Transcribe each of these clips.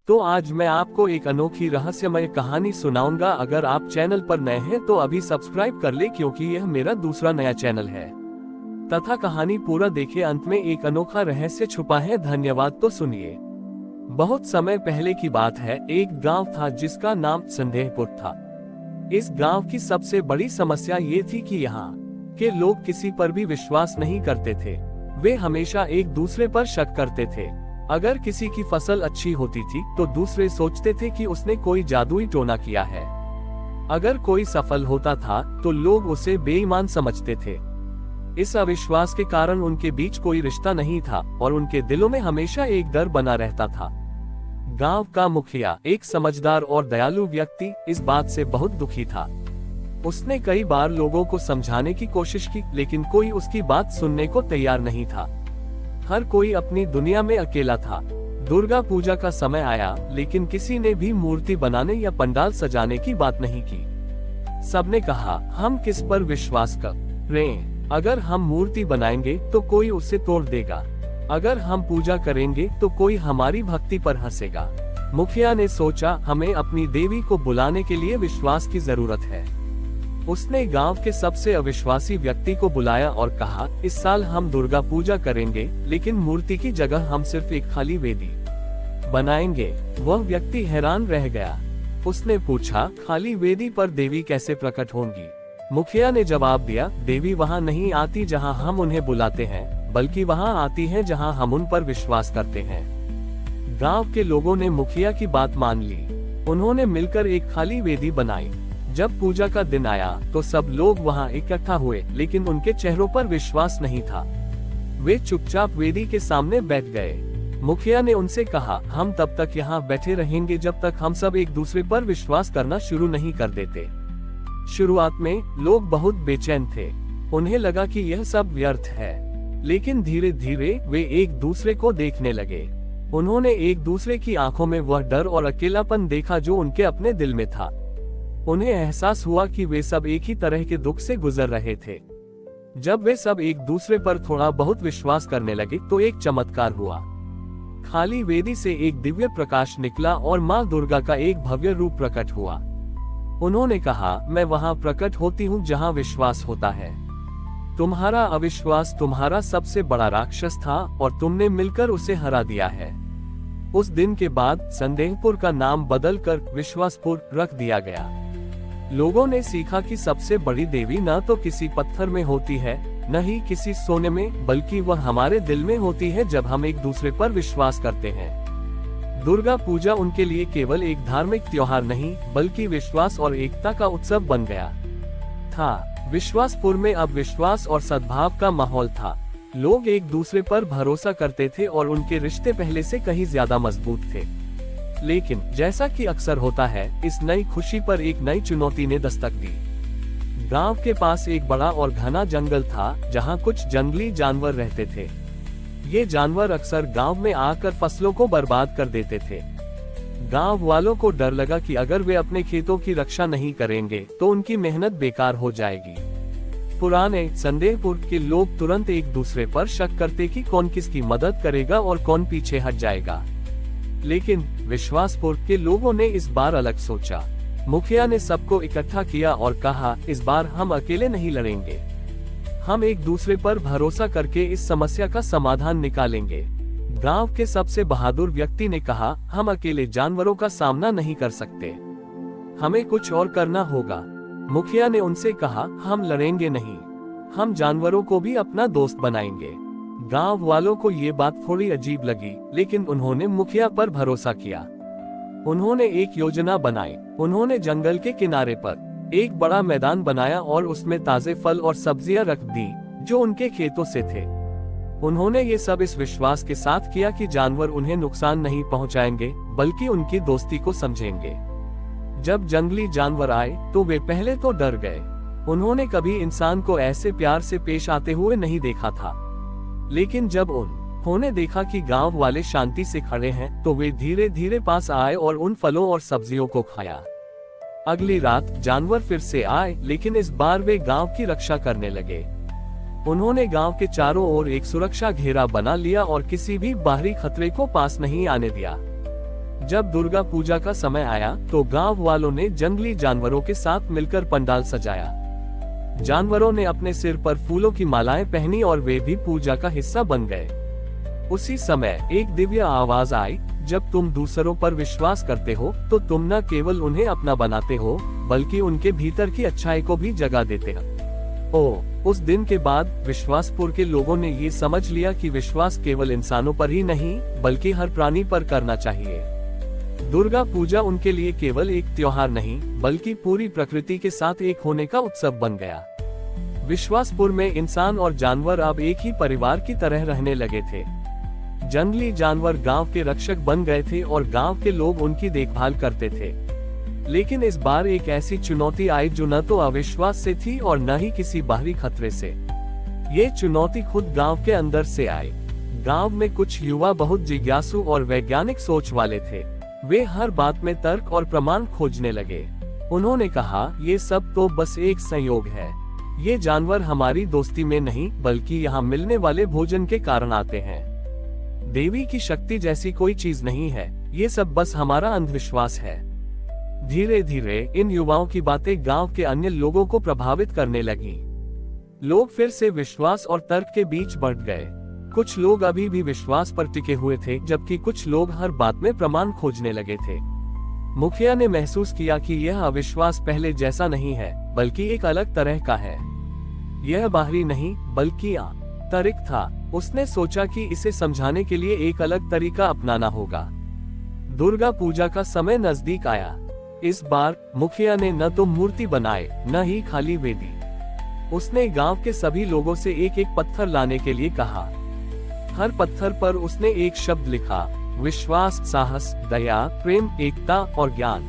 तो आज मैं आपको एक अनोखी रहस्यमय कहानी सुनाऊंगा। अगर आप चैनल पर नए हैं तो अभी सब्सक्राइब कर ले, क्योंकि यह मेरा दूसरा नया चैनल है। तथा कहानी पूरा देखे, अंत में एक अनोखा रहस्य छुपा है। धन्यवाद। तो सुनिए। बहुत समय पहले की बात है। एक गांव था जिसका नाम संदेहपुर था। इस गांव की सबसे बड़ी समस्या ये थी कि यहाँ के लोग किसी पर भी विश्वास नहीं करते थे। वे हमेशा एक दूसरे पर शक करते थे। अगर किसी की फसल अच्छी होती थी तो दूसरे सोचते थे कि उसने कोई जादुई टोना किया है। अगर कोई सफल होता था तो लोग उसे बेईमान समझते थे। इस अविश्वास के कारण उनके बीच कोई रिश्ता नहीं था और उनके दिलों में हमेशा एक डर बना रहता था। गांव का मुखिया, एक समझदार और दयालु व्यक्ति, इस बात से बहुत दुखी था। उसने कई बार लोगों को समझाने की कोशिश की, लेकिन कोई उसकी बात सुनने को तैयार नहीं था। हर कोई अपनी दुनिया में अकेला था। दुर्गा पूजा का समय आया, लेकिन किसी ने भी मूर्ति बनाने या पंडाल सजाने की बात नहीं की। सबने कहा, हम किस पर विश्वास करें? अगर हम मूर्ति बनाएंगे तो कोई उसे तोड़ देगा। अगर हम पूजा करेंगे तो कोई हमारी भक्ति पर हंसेगा। मुखिया ने सोचा, हमें अपनी देवी को बुलाने के लिए विश्वास की जरूरत है। उसने गांव के सबसे अविश्वासी व्यक्ति को बुलाया और कहा, इस साल हम दुर्गा पूजा करेंगे, लेकिन मूर्ति की जगह हम सिर्फ एक खाली वेदी बनाएंगे। वह व्यक्ति हैरान रह गया। उसने पूछा, खाली वेदी पर देवी कैसे प्रकट होंगी? मुखिया ने जवाब दिया, देवी वहां नहीं आती जहां हम उन्हें बुलाते हैं, बल्कि वहां आती हैं जहां हम उन पर विश्वास करते हैं। गांव के लोगों ने मुखिया की बात मान ली। उन्होंने मिलकर एक खाली वेदी बनाई। जब पूजा का दिन आया तो सब लोग वहां इकट्ठा हुए, लेकिन उनके चेहरों पर विश्वास नहीं था। वे चुपचाप वेदी के सामने बैठ गए। मुखिया ने उनसे कहा, हम तब तक यहाँ बैठे रहेंगे जब तक हम सब एक दूसरे पर विश्वास करना शुरू नहीं कर देते। शुरुआत में लोग बहुत बेचैन थे। उन्हें लगा कि यह सब व्यर्थ है, लेकिन धीरे धीरे वे एक दूसरे को देखने लगे। उन्होंने एक दूसरे की आंखों में वह डर और अकेलापन देखा जो उनके अपने दिल में था। उन्हें एहसास हुआ कि वे सब एक ही तरह के दुख से गुजर रहे थे। जब वे सब एक दूसरे पर थोड़ा बहुत विश्वास करने लगे तो एक चमत्कार हुआ। खाली वेदी से एक दिव्य प्रकाश निकला और माँ दुर्गा का एक भव्य रूप प्रकट हुआ। उन्होंने कहा, मैं वहां प्रकट होती हूँ जहां विश्वास होता है। तुम्हारा अविश्वास तुम्हारा सबसे बड़ा राक्षस था और तुमने मिलकर उसे हरा दिया है। उस दिन के बाद संदेहपुर का नाम बदलकर विश्वासपुर रख दिया गया। लोगों ने सीखा कि सबसे बड़ी देवी न तो किसी पत्थर में होती है, न ही किसी सोने में, बल्कि वह हमारे दिल में होती है जब हम एक दूसरे पर विश्वास करते हैं। दुर्गा पूजा उनके लिए केवल एक धार्मिक त्योहार नहीं, बल्कि विश्वास और एकता का उत्सव बन गया था। विश्वासपुर में अब विश्वास और सद्भाव का माहौल था। लोग एक दूसरे पर भरोसा करते थे और उनके रिश्ते पहले से कहीं ज्यादा मजबूत थे। लेकिन जैसा कि अक्सर होता है, इस नई खुशी पर एक नई चुनौती ने दस्तक दी। गांव के पास एक बड़ा और घना जंगल था जहां कुछ जंगली जानवर रहते थे। ये जानवर अक्सर गांव में आकर फसलों को बर्बाद कर देते थे। गांव वालों को डर लगा कि अगर वे अपने खेतों की रक्षा नहीं करेंगे तो उनकी मेहनत बेकार हो जाएगी। पुराने संदेहपुर के लोग तुरंत एक दूसरे पर शक करते कि कौन किसकी मदद करेगा और कौन पीछे हट जाएगा। लेकिन विश्वासपुर के लोगों ने इस बार अलग सोचा। मुखिया ने सबको इकट्ठा किया और कहा, इस बार हम अकेले नहीं लड़ेंगे। हम एक दूसरे पर भरोसा करके इस समस्या का समाधान निकालेंगे। गांव के सबसे बहादुर व्यक्ति ने कहा, हम अकेले जानवरों का सामना नहीं कर सकते, हमें कुछ और करना होगा। मुखिया ने उनसे कहा, हम लड़ेंगे नहीं, हम जानवरों को भी अपना दोस्त बनाएंगे। गांव वालों को ये बात थोड़ी अजीब लगी, लेकिन उन्होंने मुखिया पर भरोसा किया। उन्होंने एक योजना बनाई। उन्होंने जंगल के किनारे पर एक बड़ा मैदान बनाया और उसमें ताजे फल और सब्जियां रख दी जो उनके खेतों से थे। उन्होंने ये सब इस विश्वास के साथ किया कि जानवर उन्हें नुकसान नहीं पहुंचाएंगे, बल्कि उनकी दोस्ती को समझेंगे। जब जंगली जानवर आए तो वे पहले तो डर गए। उन्होंने कभी इंसान को ऐसे प्यार से पेश आते हुए नहीं देखा था। लेकिन जब उन्होंने देखा कि गांव वाले शांति से खड़े हैं तो वे धीरे धीरे पास आए और उन फलों और सब्जियों को खाया। अगली रात जानवर फिर से आए, लेकिन इस बार वे गांव की रक्षा करने लगे। उन्होंने गांव के चारों ओर एक सुरक्षा घेरा बना लिया और किसी भी बाहरी खतरे को पास नहीं आने दिया। जब दुर्गा पूजा का समय आया तो गांव वालों ने जंगली जानवरों के साथ मिलकर पंडाल सजाया। जानवरों ने अपने सिर पर फूलों की मालाएं पहनी और वे भी पूजा का हिस्सा बन गए। उसी समय एक दिव्य आवाज आई, जब तुम दूसरों पर विश्वास करते हो तो तुम न केवल उन्हें अपना बनाते हो बल्कि उनके भीतर की अच्छाई को भी जगा देते हो। उस दिन के बाद विश्वासपुर के लोगों ने ये समझ लिया कि विश्वास केवल इंसानों पर ही नहीं बल्कि हर प्राणी पर करना चाहिए। दुर्गा पूजा उनके लिए केवल एक त्योहार नहीं बल्कि पूरी प्रकृति के साथ एक होने का उत्सव बन गया। विश्वासपुर में इंसान और जानवर अब एक ही परिवार की तरह रहने लगे थे। जंगली जानवर गांव के रक्षक बन गए थे और गांव के लोग उनकी देखभाल करते थे। लेकिन इस बार एक ऐसी चुनौती आई जो न तो अविश्वास से थी और न ही किसी बाहरी खतरे से। ये चुनौती खुद गांव के अंदर से आई। गांव में कुछ युवा बहुत जिज्ञासु और वैज्ञानिक सोच वाले थे। वे हर बात में तर्क और प्रमाण खोजने लगे। उन्होंने कहा, ये सब तो बस एक संयोग है। ये जानवर हमारी दोस्ती में नहीं बल्कि यहाँ मिलने वाले भोजन के कारण आते हैं। देवी की शक्ति जैसी कोई चीज नहीं है, ये सब बस हमारा अंधविश्वास है। धीरे धीरे इन युवाओं की बातें गांव के अन्य लोगों को प्रभावित करने लगी। लोग फिर से विश्वास और तर्क के बीच बढ़ गए। कुछ लोग अभी भी विश्वास पर टिके हुए थे जबकि कुछ लोग हर बात में प्रमाण खोजने लगे थे। मुखिया ने महसूस किया कि यह अविश्वास पहले जैसा नहीं है बल्कि एक अलग तरह का है। यह बाहरी नहीं बल्कि आंतरिक था। उसने सोचा कि इसे समझाने के लिए एक अलग तरीका अपनाना होगा। दुर्गा पूजा का समय नजदीक आया। इस बार मुखिया ने न तो मूर्ति बनाए न ही खाली वेदी। उसने गांव के सभी लोगों से एक एक पत्थर लाने के लिए कहा। हर पत्थर पर उसने एक शब्द लिखा, विश्वास, साहस, दया, प्रेम, एकता और ज्ञान।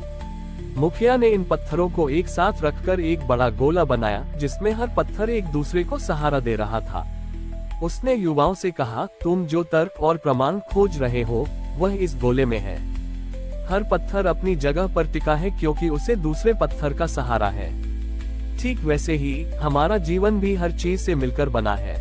मुखिया ने इन पत्थरों को एक साथ रखकर एक बड़ा गोला बनाया जिसमें हर पत्थर एक दूसरे को सहारा दे रहा था। उसने युवाओं से कहा, तुम जो तर्क और प्रमाण खोज रहे हो वह इस गोले में है। हर पत्थर अपनी जगह पर टिका है क्योंकि उसे दूसरे पत्थर का सहारा है। ठीक वैसे ही हमारा जीवन भी हर चीज से मिलकर बना है।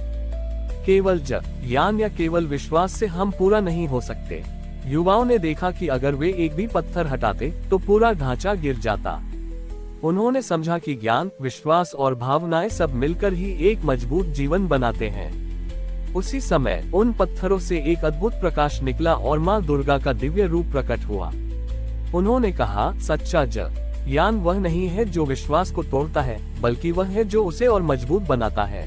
केवल ज्ञान या केवल विश्वास से हम पूरा नहीं हो सकते। युवाओं ने देखा कि अगर वे एक भी पत्थर हटाते तो पूरा ढांचा गिर जाता। उन्होंने समझा कि ज्ञान, विश्वास और भावनाएं सब मिलकर ही एक मजबूत जीवन बनाते हैं। उसी समय उन पत्थरों से एक अद्भुत प्रकाश निकला और मां दुर्गा का दिव्य रूप प्रकट हुआ। उन्होंने कहा, सच्चा ज्ञान वह नहीं है जो विश्वास को तोड़ता है बल्कि वह है जो उसे और मजबूत बनाता है।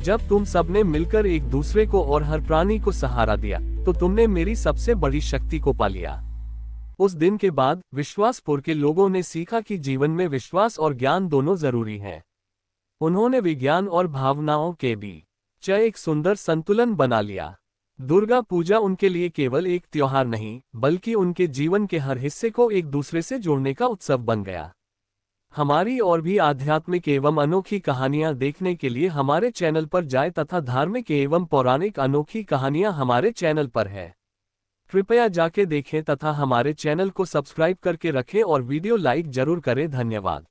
जब तुम सबने मिलकर एक दूसरे को और हर प्राणी को सहारा दिया तो तुमने मेरी सबसे बड़ी शक्ति को पा लिया। उस दिन के बाद विश्वासपुर के लोगों ने सीखा कि जीवन में विश्वास और ज्ञान दोनों जरूरी हैं। उन्होंने विज्ञान और भावनाओं के बीच एक सुंदर संतुलन बना लिया। दुर्गा पूजा उनके लिए केवल एक त्योहार नहीं बल्कि उनके जीवन के हर हिस्से को एक दूसरे से जोड़ने का उत्सव बन गया। हमारी और भी आध्यात्मिक एवं अनोखी कहानियां देखने के लिए हमारे चैनल पर जाएं तथा धार्मिक एवं पौराणिक अनोखी कहानियां हमारे चैनल पर है। कृपया जाके देखें तथा हमारे चैनल को सब्सक्राइब करके रखें और वीडियो लाइक जरूर करें। धन्यवाद।